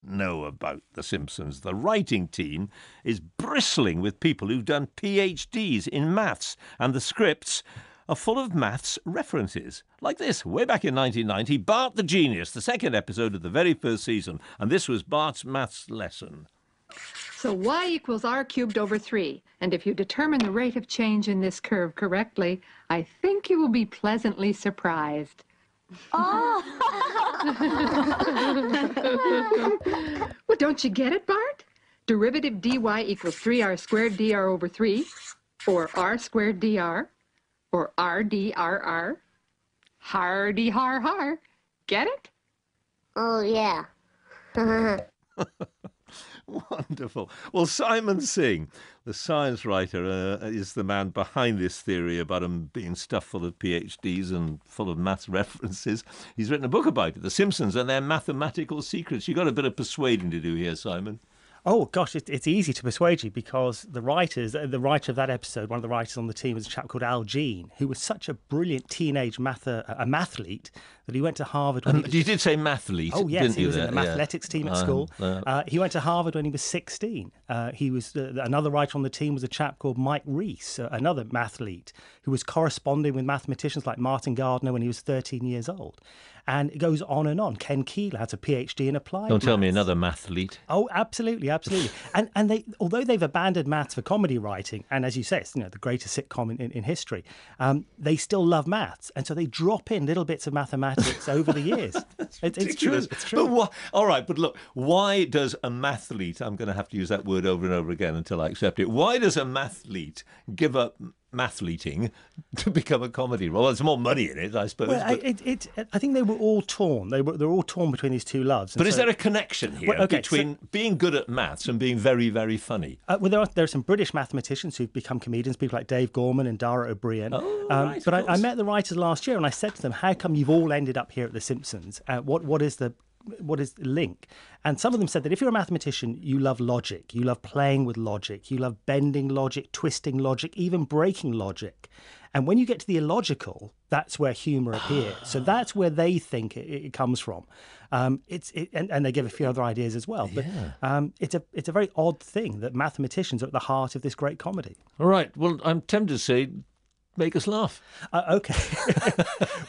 know about The Simpsons. The writing team is bristling with people who've done PhDs in maths, and the scripts are full of maths references. Like this, way back in 1990, Bart the Genius, the second episode of the very first season, and this was Bart's maths lesson. So y equals r cubed over 3. And if you determine the rate of change in this curve correctly, I think you will be pleasantly surprised. Oh! Well, don't you get it, Bart? Derivative dy equals 3r squared dr over 3, or r squared dr, or Harr-d-harr-harr. Harr-d-harr-harr. Get it? Oh, yeah. Wonderful. Well, Simon Singh, the science writer, is the man behind this theory about him being stuffed full of PhDs and full of maths references. He's written a book about it, The Simpsons and Their Mathematical Secrets. You've got a bit of persuading to do here, Simon. Oh, gosh, it's easy to persuade you because the writer of that episode, one of the writers on the team, was a chap called Al Jean, who was such a brilliant teenage mathlete that he went to Harvard. You did say mathlete, oh, yes, didn't he you? was in the athletics team at school. He went to Harvard when he was 16. He was another writer on the team was a chap called Mike Reese, another mathlete, who was corresponding with mathematicians like Martin Gardner when he was 13 years old. And it goes on and on. Ken Keeler has a PhD in applied Don't tell me maths. another mathlete. Oh, absolutely. And they, although they've abandoned maths for comedy writing, and as you say, it's the greatest sitcom in history, they still love maths, and so they drop in little bits of mathematics over the years. It's true. It's true. But all right, but look, why does a mathlete? I'm going to have to use that word over and over again until I accept it. Why does a mathlete give up mathleting to become a comedy role? Well, there's more money in it, I suppose. Well, I think they were all torn. They were all torn between these two loves. But is there a connection here between being good at maths and being very, very funny? Well, there are some British mathematicians who've become comedians, people like Dave Gorman and Dara O'Brien. Right, but I met the writers last year and I said to them, how come you've all ended up here at The Simpsons? What is the link? And some of them said that if you're a mathematician, you love logic, you love playing with logic, you love bending logic, twisting logic, even breaking logic. And when you get to the illogical, that's where humour appears. So that's where they think it comes from. And they give a few other ideas as well. But it's a very odd thing that mathematicians are at the heart of this great comedy. All right. Well, I'm tempted to say, make us laugh. Okay.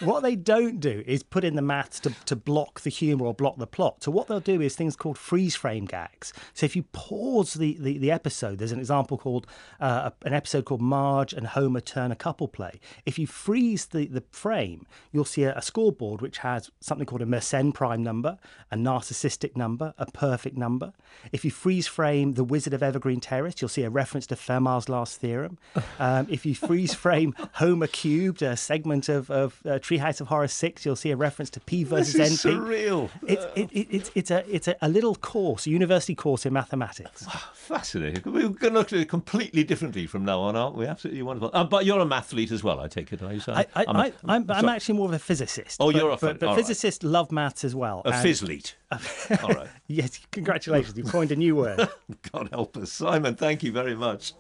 What they don't do is put in the maths to block the humour or block the plot. So what they'll do is things called freeze frame gags. So if you pause the episode, there's an example called an episode called Marge and Homer Turn a Couple Play. If you freeze the frame, you'll see a scoreboard which has something called a Mersenne prime number, a narcissistic number, a perfect number. If you freeze frame The Wizard of Evergreen Terrace, you'll see a reference to Fermat's last theorem. If you freeze frame Homer Cubed, a segment of Treehouse of Horror 6, you'll see a reference to P versus NP. This is surreal. It's a little course, a university course in mathematics. Wow, fascinating. We're going to look at it completely differently from now on, aren't we? Absolutely wonderful. But you're a mathlete as well, I take it, are you? I'm actually more of a physicist. Oh, you're but physicists love maths as well. A physleet. All right. Yes, congratulations. You coined a new word. God help us. Simon, thank you very much.